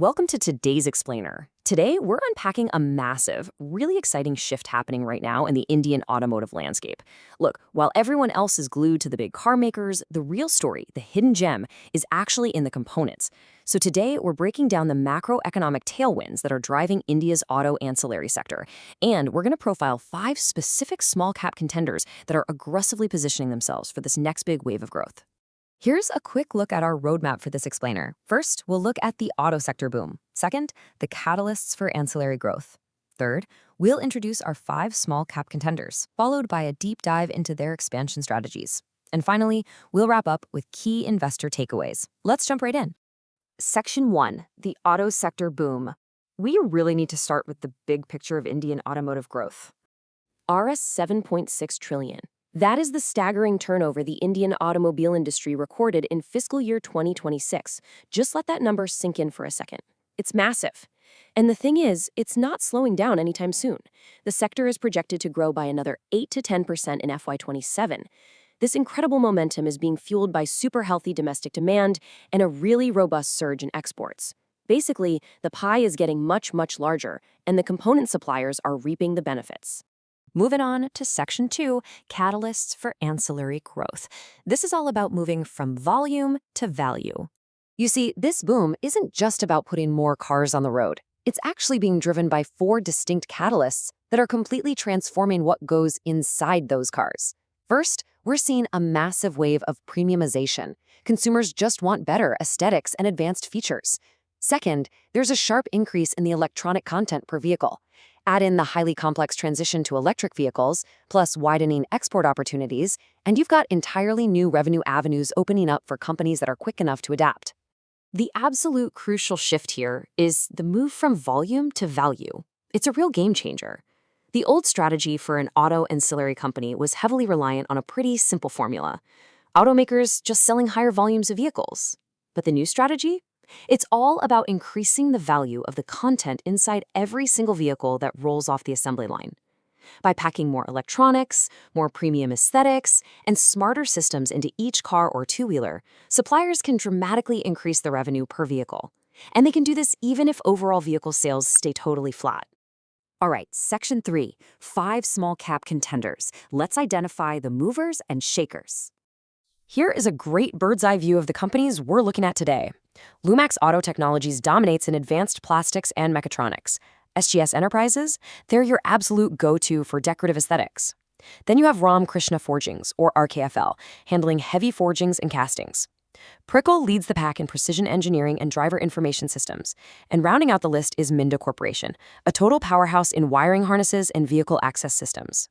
Welcome to today's Explainer. Today, we're unpacking a massive, really exciting shift happening right now in the Indian automotive landscape. Look, while everyone else is glued to the big car makers, the real story, the hidden gem, is actually in the components. So today, we're breaking down the macroeconomic tailwinds that are driving India's auto ancillary sector. And we're going to profile 5 specific small-cap contenders that are aggressively positioning themselves for this next big wave of growth. Here's a quick look at our roadmap for this explainer. First, we'll look at the auto sector boom. Second, the catalysts for ancillary growth. Third, we'll introduce our 5 small-cap contenders, followed by a deep dive into their expansion strategies. And finally, we'll wrap up with key investor takeaways. Let's jump right in. Section 1, the auto sector boom. We really need to start with the big picture of Indian automotive growth. Rs 7.6 trillion. That is the staggering turnover the Indian automobile industry recorded in fiscal year 2026. Just let that number sink in for a second. It's massive. And the thing is, it's not slowing down anytime soon. The sector is projected to grow by another 8 to 10% in FY27. This incredible momentum is being fueled by super healthy domestic demand and a really robust surge in exports. Basically, the pie is getting much, much larger, and the component suppliers are reaping the benefits. Moving on to Section 2, catalysts for ancillary growth. This is all about moving from volume to value. You see, this boom isn't just about putting more cars on the road. It's actually being driven by 4 distinct catalysts that are completely transforming what goes inside those cars. First, we're seeing a massive wave of premiumization. Consumers just want better aesthetics and advanced features. Second, there's a sharp increase in the electronic content per vehicle. Add in the highly complex transition to electric vehicles, plus widening export opportunities, and you've got entirely new revenue avenues opening up for companies that are quick enough to adapt. The absolute crucial shift here is the move from volume to value. It's a real game changer. The old strategy for an auto ancillary company was heavily reliant on a pretty simple formula. Automakers just selling higher volumes of vehicles. But the new strategy? It's all about increasing the value of the content inside every single vehicle that rolls off the assembly line. By packing more electronics, more premium aesthetics, and smarter systems into each car or two-wheeler, suppliers can dramatically increase the revenue per vehicle. And they can do this even if overall vehicle sales stay totally flat. All right, Section 3, 5 small-cap contenders. Let's identify the movers and shakers. Here is a great bird's-eye view of the companies we're looking at today. Lumax Auto Technologies dominates in advanced plastics and mechatronics. SJS Enterprises, they're your absolute go-to for decorative aesthetics. Then you have Ramkrishna Forgings, or RKFL, handling heavy forgings and castings. Prickle leads the pack in precision engineering and driver information systems. And rounding out the list is Minda Corporation, a total powerhouse in wiring harnesses and vehicle access systems.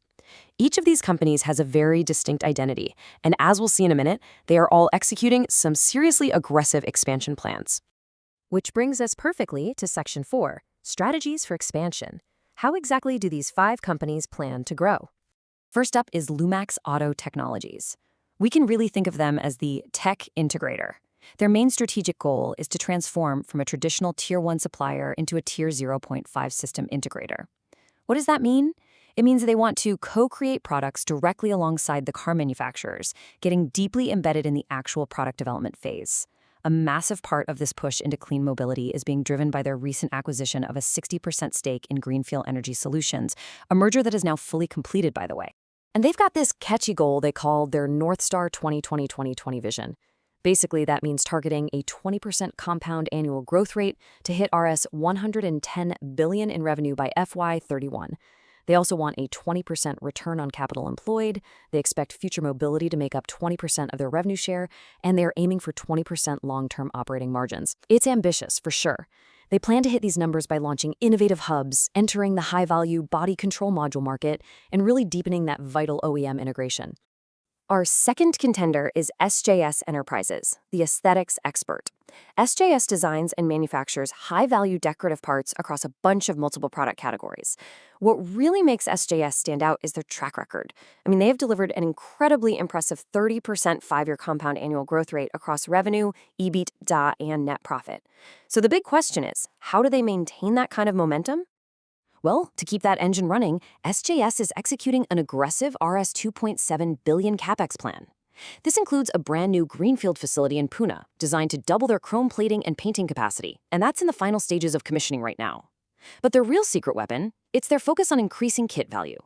Each of these companies has a very distinct identity, and as we'll see in a minute, they are all executing some seriously aggressive expansion plans. Which brings us perfectly to Section 4, strategies for expansion. How exactly do these 5 companies plan to grow? First up is Lumax Auto Technologies. We can really think of them as the tech integrator. Their main strategic goal is to transform from a traditional Tier 1 supplier into a Tier 0.5 system integrator. What does that mean? It means they want to co-create products directly alongside the car manufacturers, getting deeply embedded in the actual product development phase. A massive part of this push into clean mobility is being driven by their recent acquisition of a 60% stake in Greenfield Energy Solutions, a merger that is now fully completed, by the way. And they've got this catchy goal they call their North Star 2020-2020 vision. Basically, that means targeting a 20% compound annual growth rate to hit Rs 110 billion in revenue by FY31. They also want a 20% return on capital employed, they expect future mobility to make up 20% of their revenue share, and they're aiming for 20% long-term operating margins. It's ambitious, for sure. They plan to hit these numbers by launching innovative hubs, entering the high-value body control module market, and really deepening that vital OEM integration. Our second contender is SJS Enterprises, the aesthetics expert. SJS designs and manufactures high-value decorative parts across a bunch of multiple product categories. What really makes SJS stand out is their track record. I mean, they have delivered an incredibly impressive 30% 5-year compound annual growth rate across revenue, EBITDA, and net profit. So the big question is, how do they maintain that kind of momentum? Well, to keep that engine running, SJS is executing an aggressive Rs 2.7 billion CapEx plan. This includes a brand new greenfield facility in Pune, designed to double their chrome plating and painting capacity, and that's in the final stages of commissioning right now. But their real secret weapon, it's their focus on increasing kit value.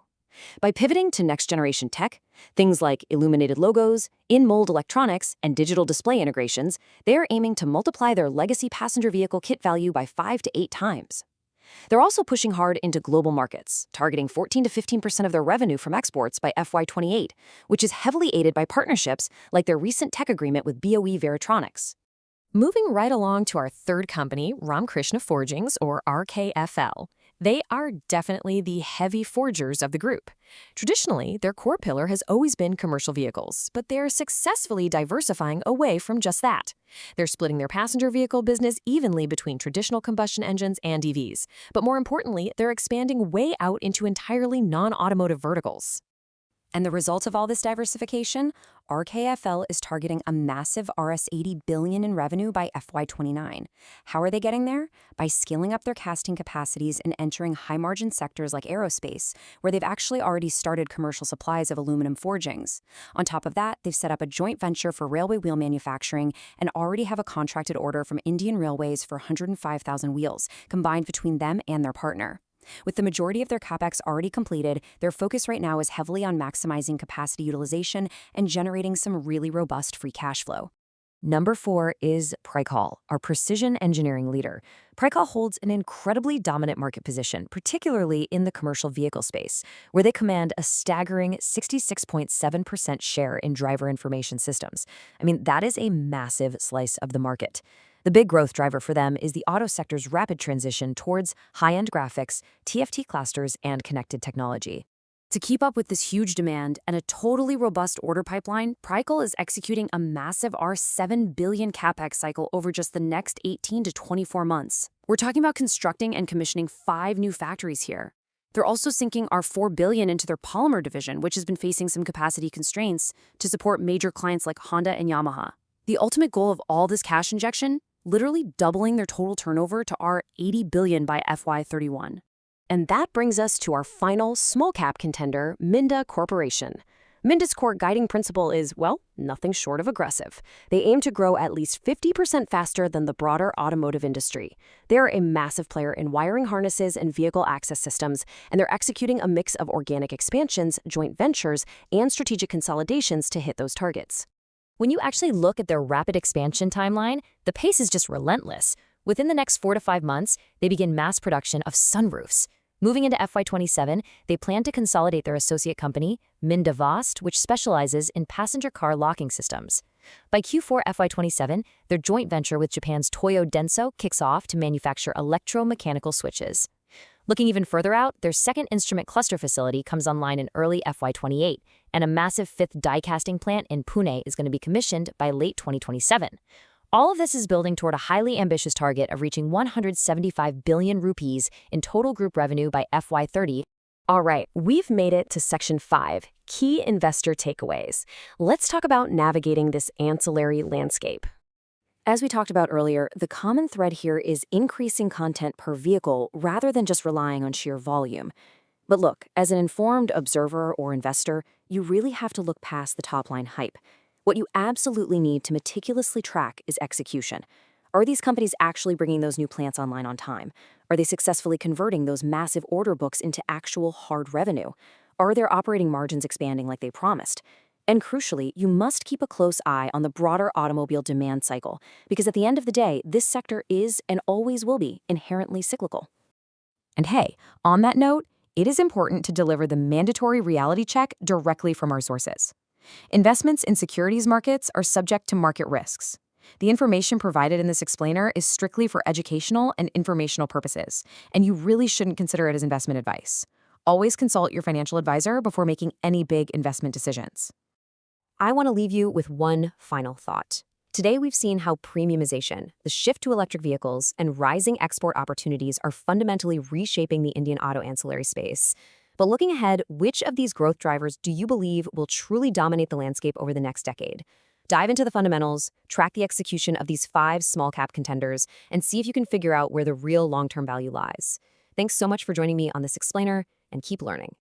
By pivoting to next-generation tech, things like illuminated logos, in-mold electronics, and digital display integrations, they are aiming to multiply their legacy passenger vehicle kit value by 5 to 8 times. They're also pushing hard into global markets, targeting 14 to 15% of their revenue from exports by FY28, which is heavily aided by partnerships like their recent tech agreement with BOE Veritronics. Moving right along to our third company, Ramkrishna Forgings, or RKFL. They are definitely the heavy forgers of the group. Traditionally, their core pillar has always been commercial vehicles, but they're successfully diversifying away from just that. They're splitting their passenger vehicle business evenly between traditional combustion engines and EVs. But more importantly, they're expanding way out into entirely non-automotive verticals. And the result of all this diversification? RKFL is targeting a massive Rs $80 billion in revenue by FY29. How are they getting there? By scaling up their casting capacities and entering high-margin sectors like aerospace, where they've actually already started commercial supplies of aluminum forgings. On top of that, they've set up a joint venture for railway wheel manufacturing and already have a contracted order from Indian Railways for 105,000 wheels, combined between them and their partner. With the majority of their capex already completed, their focus right now is heavily on maximizing capacity utilization and generating some really robust free cash flow. Number 4 is Pricol, our precision engineering leader. Pricol holds an incredibly dominant market position, particularly in the commercial vehicle space, where they command a staggering 66.7% share in driver information systems. I mean, that is a massive slice of the market. The big growth driver for them is the auto sector's rapid transition towards high-end graphics, TFT clusters, and connected technology. To keep up with this huge demand and a totally robust order pipeline, Pricol is executing a massive R7 billion capex cycle over just the next 18 to 24 months. We're talking about constructing and commissioning 5 new factories here. They're also sinking R4 billion into their polymer division, which has been facing some capacity constraints to support major clients like Honda and Yamaha. The ultimate goal of all this cash injection? Literally doubling their total turnover to R80 billion by FY31. And that brings us to our final small-cap contender, Minda Corporation. Minda's core guiding principle is, well, nothing short of aggressive. They aim to grow at least 50% faster than the broader automotive industry. They are a massive player in wiring harnesses and vehicle access systems, and they're executing a mix of organic expansions, joint ventures, and strategic consolidations to hit those targets. When you actually look at their rapid expansion timeline, the pace is just relentless. Within the next 4 to 5 months, they begin mass production of sunroofs. Moving into FY27, they plan to consolidate their associate company, Minda Vost, which specializes in passenger car locking systems. By Q4 FY27, their joint venture with Japan's Toyo Denso kicks off to manufacture electromechanical switches. Looking even further out, their second instrument cluster facility comes online in early FY28, and a massive 5th die-casting plant in Pune is going to be commissioned by late 2027. All of this is building toward a highly ambitious target of reaching 175 billion rupees in total group revenue by FY30. All right, we've made it to Section 5, Key Investor Takeaways. Let's talk about navigating this ancillary landscape. As we talked about earlier, the common thread here is increasing content per vehicle rather than just relying on sheer volume. But look, as an informed observer or investor, you really have to look past the top-line hype. What you absolutely need to meticulously track is execution. Are these companies actually bringing those new plants online on time? Are they successfully converting those massive order books into actual hard revenue? Are their operating margins expanding like they promised? And crucially, you must keep a close eye on the broader automobile demand cycle, because at the end of the day, this sector is and always will be inherently cyclical. And hey, on that note, it is important to deliver the mandatory reality check directly from our sources. Investments in securities markets are subject to market risks. The information provided in this explainer is strictly for educational and informational purposes, and you really shouldn't consider it as investment advice. Always consult your financial advisor before making any big investment decisions. I want to leave you with one final thought. Today, we've seen how premiumization, the shift to electric vehicles, and rising export opportunities are fundamentally reshaping the Indian auto ancillary space. But looking ahead, which of these growth drivers do you believe will truly dominate the landscape over the next decade? Dive into the fundamentals, track the execution of these 5 small-cap contenders, and see if you can figure out where the real long-term value lies. Thanks so much for joining me on this explainer, and keep learning.